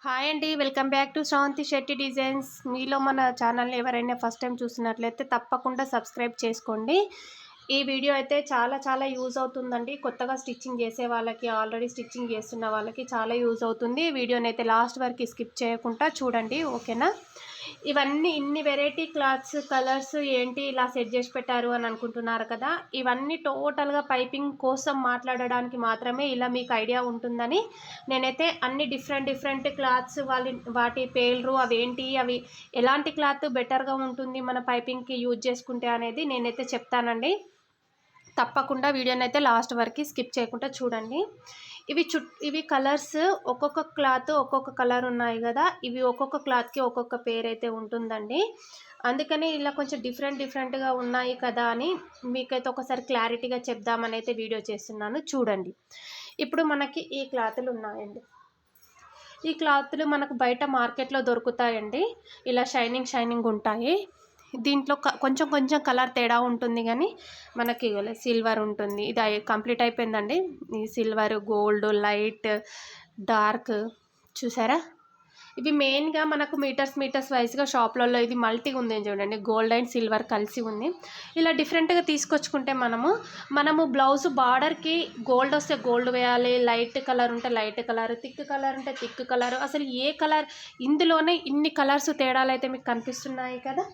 Hi అండి, welcome back to Sravanthi Shetty designs. మీలో మన ఛానల్ని ఎవరైనా ఫస్ట్ టైం చూసినట్లయితే తప్పకుండా సబ్స్క్రైబ్ చేసుకోండి. ఈ వీడియో అయితే చాలా యూజ్ అవుతుందండి. కొత్తగా స్టిచ్చింగ్ చేసే వాళ్ళకి, ఆల్రెడీ స్టిచ్చింగ్ చేస్తున్న వాళ్ళకి చాలా యూజ్ అవుతుంది. వీడియోని అయితే లాస్ట్ వరకు స్కిప్ చేయకుండా చూడండి, ఓకేనా? ఇవన్నీ ఇన్ని వెరైటీ క్లాత్స్, కలర్స్ ఏంటి ఇలా సెట్ చేసి పెట్టారు అని అనుకుంటున్నారు కదా. ఇవన్నీ టోటల్గా పైపింగ్ కోసం మాట్లాడడానికి మాత్రమే ఇలా మీకు ఐడియా ఉంటుందని నేనైతే అన్ని డిఫరెంట్ క్లాత్స్ వాటి పేర్లు అవేంటి, అవి ఎలాంటి క్లాత్ బెటర్గా ఉంటుంది మన పైపింగ్కి యూజ్ చేసుకుంటే అనేది నేనైతే చెప్తానండి. తప్పకుండా వీడియోని అయితే లాస్ట్ వరకు స్కిప్ చేయకుండా చూడండి. ఇవి కలర్స్, ఒక్కొక్క క్లాత్ ఒక్కొక్క కలర్ ఉన్నాయి కదా. ఇవి ఒక్కొక్క క్లాత్కి ఒక్కొక్క పేరు అయితే ఉంటుందండి. అందుకని ఇలా కొంచెం డిఫరెంట్గా ఉన్నాయి కదా అని మీకైతే ఒకసారి క్లారిటీగా చెప్దామని అయితే వీడియో చేస్తున్నాను, చూడండి. ఇప్పుడు మనకి ఈ క్లాతులు ఉన్నాయండి. ఈ క్లాతులు మనకు బయట మార్కెట్లో దొరుకుతాయండి. ఇలా షైనింగ్ ఉంటాయి. దీంట్లో కొంచెం కలర్ తేడా ఉంటుంది, కానీ మనకి సిల్వర్ ఉంటుంది. ఇది కంప్లీట్ అయిపోయిందండి. ఈ సిల్వర్, గోల్డ్, లైట్, డార్క్ చూసారా. ఇవి మెయిన్గా మనకు మీటర్స్ వైజ్గా షాప్లలో ఇది మల్టీ ఉంది చూడండి, గోల్డ్ అండ్ సిల్వర్ కలిసి ఉంది. ఇలా డిఫరెంట్గా తీసుకొచ్చుకుంటే మనము బ్లౌజ్ బార్డర్కి గోల్డ్ వస్తే గోల్డ్ వేయాలి, లైట్ కలర్ ఉంటే లైట్ కలర్, థిక్ కలర్ ఉంటే థిక్ కలర్. అసలు ఏ కలర్, ఇందులోనే ఇన్ని కలర్స్ తేడాలు అయితే మీకు కనిపిస్తున్నాయి కదా.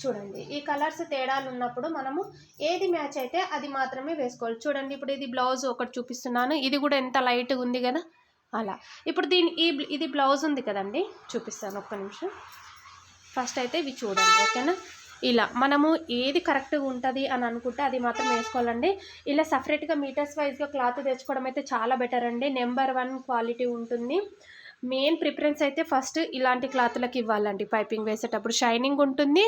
చూడండి, ఈ కలర్స్ తేడాలు ఉన్నప్పుడు మనము ఏది మ్యాచ్ అయితే అది మాత్రమే వేసుకోవాలి. చూడండి, ఇప్పుడు ఇది బ్లౌజ్ ఒకటి చూపిస్తున్నాను. ఇది కూడా ఎంత లైట్గా ఉంది కదా. అలా ఇప్పుడు ఇది బ్లౌజ్ ఉంది కదండి, చూపిస్తాను ఒక్క నిమిషం. ఫస్ట్ అయితే ఇవి చూడండి, ఓకేనా. ఇలా మనము ఏది కరెక్ట్గా ఉంటుంది అని అనుకుంటే అది మాత్రం వేసుకోవాలండి. ఇలా సపరేట్గా మీటర్స్ వైజ్గా క్లాత్ తెచ్చుకోవడం అయితే చాలా బెటర్ అండి. నెంబర్ 1 క్వాలిటీ ఉంటుంది. మెయిన్ ప్రిఫరెన్స్ అయితే ఫస్ట్ ఇలాంటి క్లాత్లకు ఇవ్వాలండి. పైపింగ్ వేసేటప్పుడు షైనింగ్ ఉంటుంది,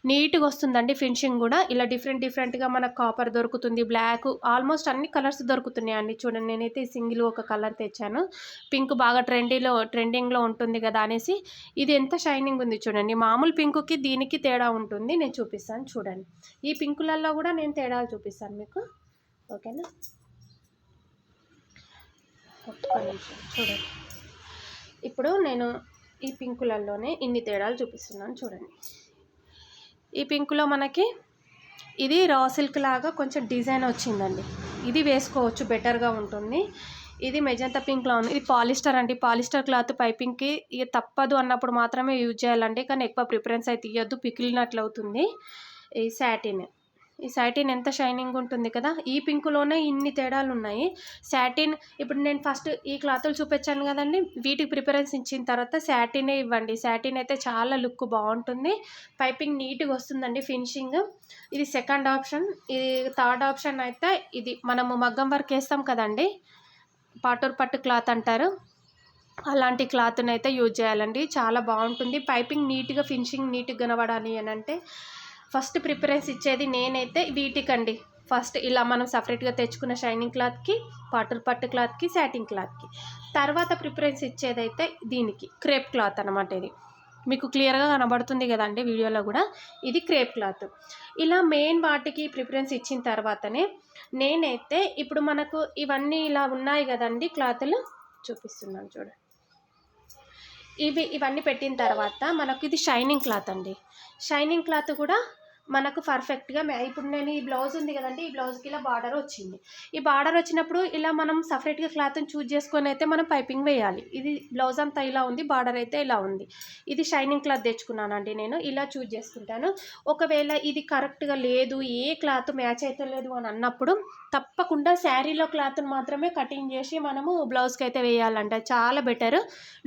నీట్గా వస్తుందండి. ఫినిషింగ్ కూడా ఇలా డిఫరెంట్గా మనకు కాపర్ దొరుకుతుంది, బ్లాక్, ఆల్మోస్ట్ అన్ని కలర్స్ దొరుకుతున్నాయండి. చూడండి, నేనైతే సింగిల్ ఒక కలర్ తెచ్చాను. పింక్ బాగా ట్రెండింగ్లో ఉంటుంది కదా అనేసి. ఇది ఎంత షైనింగ్ ఉంది చూడండి. మామూలు పింకుకి దీనికి తేడా ఉంటుంది, నేను చూపిస్తాను చూడండి. ఈ పింకులలో కూడా నేను తేడాలు చూపిస్తాను మీకు, ఓకేనా. ఒక్క నిమిషం చూడండి. ఇప్పుడు నేను ఈ పింకులలోనే ఇన్ని తేడాలు చూపిస్తున్నాను చూడండి. ఈ పింకులో మనకి ఇది రా సిల్క్ లాగా కొంచెం డిజైన్ వచ్చిందండి. ఇది వేసుకోవచ్చు, బెటర్గా ఉంటుంది. ఇది మెజంతా పింక్లో ఉంది. ఇది పాలిస్టర్ అండి. పాలిస్టర్ క్లాత్ పైపింగ్కి ఇక తప్పదు అన్నప్పుడు మాత్రమే యూజ్ చేయాలండి, కానీ ఎక్కువ ప్రిఫరెన్స్ అయితే ఇవ్వద్దు, పికిలినట్లు అవుతుంది. ఈ సాటిన్ ఎంత షైనింగ్ ఉంటుంది కదా. ఈ పింకులోనే ఇన్ని తేడాలు ఉన్నాయి. సాటిన్ ఇప్పుడు నేను ఫస్ట్ ఈ క్లాతులు చూపించాను కదండి, వీటికి ప్రిఫరెన్స్ ఇచ్చిన తర్వాత సాటినే ఇవ్వండి. సాటిన్ అయితే చాలా లుక్ బాగుంటుంది, పైపింగ్ నీట్గా వస్తుందండి, ఫినిషింగ్. ఇది సెకండ్ ఆప్షన్. ఇది థర్డ్ ఆప్షన్ అయితే ఇది మనము మగ్గం వర్క్ వేస్తాం కదండి, పాటూర్ పట్టు క్లాత్ అంటారు, అలాంటి క్లాత్ని అయితే యూజ్ చేయాలండి. చాలా బాగుంటుంది, పైపింగ్ నీట్గా, ఫినిషింగ్ నీట్గా కనబడాలి అని అంటే ఫస్ట్ ప్రిఫరెన్స్ ఇచ్చేది నేనైతే వీటికండి. ఫస్ట్ ఇలా మనం సపరేట్గా తెచ్చుకున్న షైనింగ్ క్లాత్కి, పాటూర్ పట్టు క్లాత్కి, సాటిన్ క్లాత్కి. తర్వాత ప్రిఫరెన్స్ ఇచ్చేదైతే దీనికి క్రేప్ క్లాత్ అనమాట. ఇది మీకు క్లియర్గా కనబడుతుంది కదండి వీడియోలో కూడా. ఇది క్రేప్ క్లాత్. ఇలా మెయిన్ వాటికి ప్రిఫరెన్స్ ఇచ్చిన తర్వాతనే నేనైతే ఇప్పుడు మనకు ఇవన్నీ ఇలా ఉన్నాయి కదండి, క్లాతులు చూపిస్తున్నాను చూడండి. ఇవన్నీ పెట్టిన తర్వాత మనకు ఇది షైనింగ్ క్లాత్ అండి. షైనింగ్ క్లాత్ కూడా మనకు పర్ఫెక్ట్గా ఇప్పుడు నేను ఈ బ్లౌజ్ ఉంది కదండి, ఈ బ్లౌజ్కి ఇలా బార్డర్ వచ్చింది. ఈ బార్డర్ వచ్చినప్పుడు ఇలా మనం సపరేట్గా క్లాత్ని చూజ్ చేసుకొని అయితే మనం పైపింగ్ వేయాలి. ఇది బ్లౌజ్ అంతా ఇలా ఉంది, బార్డర్ అయితే ఇలా ఉంది. ఇది షైనింగ్ క్లాత్ తెచ్చుకున్నానండి నేను, ఇలా చూజ్ చేసుకుంటాను. ఒకవేళ ఇది కరెక్ట్గా లేదు, ఏ క్లాత్ మ్యాచ్ అయితే లేదు అని అన్నప్పుడు తప్పకుండా శారీలో క్లాత్ని మాత్రమే కటింగ్ చేసి మనము బ్లౌజ్కి అయితే వేయాలంటే చాలా బెటర్,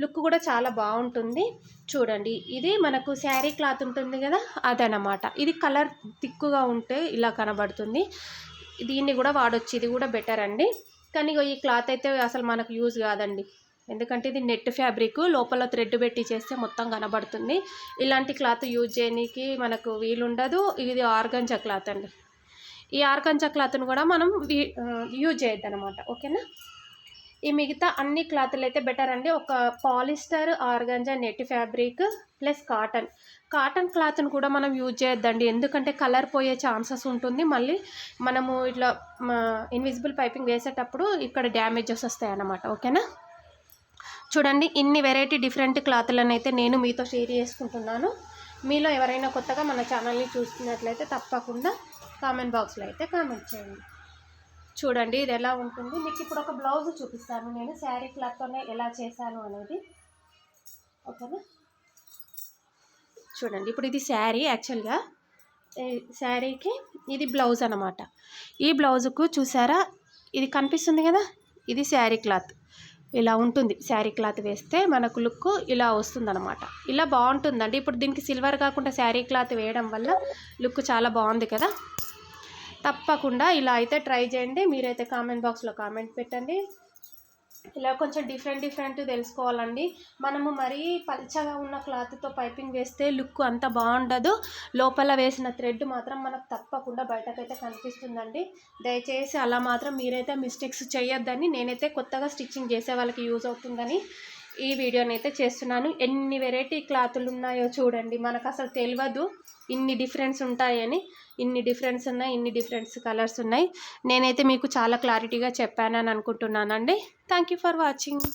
లుక్ కూడా చాలా బాగుంటుంది. చూడండి, ఇది మనకు శారీ క్లాత్ ఉంటుంది కదా, అదనమాట. ఇది కలర్ థిక్గా ఉంటే ఇలా కనబడుతుంది, దీన్ని కూడా వాడొచ్చు, ఇది కూడా బెటర్ అండి. కానీ ఈ క్లాత్ అయితే అసలు మనకు యూజ్ కాదండి, ఎందుకంటే ఇది నెట్ ఫ్యాబ్రిక్, లోపల థ్రెడ్ పెట్టి చేస్తే మొత్తం కనబడుతుంది. ఇలాంటి క్లాత్ యూజ్ చేయడానికి మనకు వీలుండదు. ఇది ఆర్గంజా క్లాత్ అండి. ఈ ఆర్గంజా క్లాత్ను కూడా మనం యూజ్ చేయొద్దు అనమాట, ఓకేనా. ఈ మిగతా అన్ని క్లాతులు అయితే బెటర్ అండి. ఒక polyester, organza, net fabric plus cotton క్లాత్ను కూడా మనం యూజ్ చేయొద్దండి, ఎందుకంటే కలర్ పోయే ఛాన్సెస్ ఉంటుంది. మళ్ళీ మనము ఇట్లా ఇన్విజిబుల్ పైపింగ్ వేసేటప్పుడు ఇక్కడ డ్యామేజెస్ వస్తాయి అన్నమాట, ఓకేనా. చూడండి ఇన్ని వెరైటీ డిఫరెంట్ క్లాత్లను అయితే నేను మీతో షేర్ చేసుకుంటున్నాను. మీలో ఎవరైనా కొత్తగా మన ఛానల్ని చూస్తున్నట్లయితే తప్పకుండా కామెంట్ బాక్స్లో అయితే కామెంట్ చేయండి. చూడండి ఇది ఎలా ఉంటుంది. మీకు ఇప్పుడు ఒక బ్లౌజ్ చూపిస్తాను నేను శారీ క్లాత్తోనే ఎలా చేశాను అనేది. ఓకేనా, చూడండి ఇప్పుడు ఇది శారీ. యాక్చువల్గా శారీకి ఇది బ్లౌజ్ అన్నమాట. ఈ బ్లౌజుకు చూసారా ఇది కనిపిస్తుంది కదా, ఇది శారీ క్లాత్. ఇలా ఉంటుంది శారీ క్లాత్ వేస్తే మనకు లుక్ ఇలా వస్తుందన్నమాట. ఇలా బాగుంటుందండి. ఇప్పుడు దీనికి సిల్వర్ కాకుండా శారీ క్లాత్ వేయడం వల్ల లుక్ చాలా బాగుంది కదా. తప్పకుండా ఇలా అయితే ట్రై చేయండి. మీరైతే కామెంట్ బాక్స్లో కామెంట్ పెట్టండి. ఇలా కొంచెం డిఫరెంట్ తెలుసుకోవాలండి. మనము మరీ పల్చగా ఉన్న క్లాత్తో పైపింగ్ వేస్తే లుక్ అంత బాగుండదు. లోపల వేసిన థ్రెడ్ మాత్రం మనకు తప్పకుండా బయటకైతే కనిపిస్తుందండి. దయచేసి అలా మాత్రం మీరైతే మిస్టేక్స్ చేయొద్దని నేనైతే కొత్తగా స్టిచ్చింగ్ చేసే వాళ్ళకి యూజ్ అవుతుందని ఈ వీడియోని అయితే చేస్తున్నాను. ఎన్ని వెరైటీ క్లాతులు ఉన్నాయో చూడండి. మనకు అసలు తెలియదు ఇన్ని డిఫరెన్స్ ఉంటాయని. ఇన్ని డిఫరెన్స్ ఉన్నాయి, ఇన్ని డిఫరెన్స్ కలర్స్ ఉన్నాయి. నేనైతే మీకు చాలా క్లారిటీగా చెప్పానని అనుకుంటున్నానండి. Thank you for watching.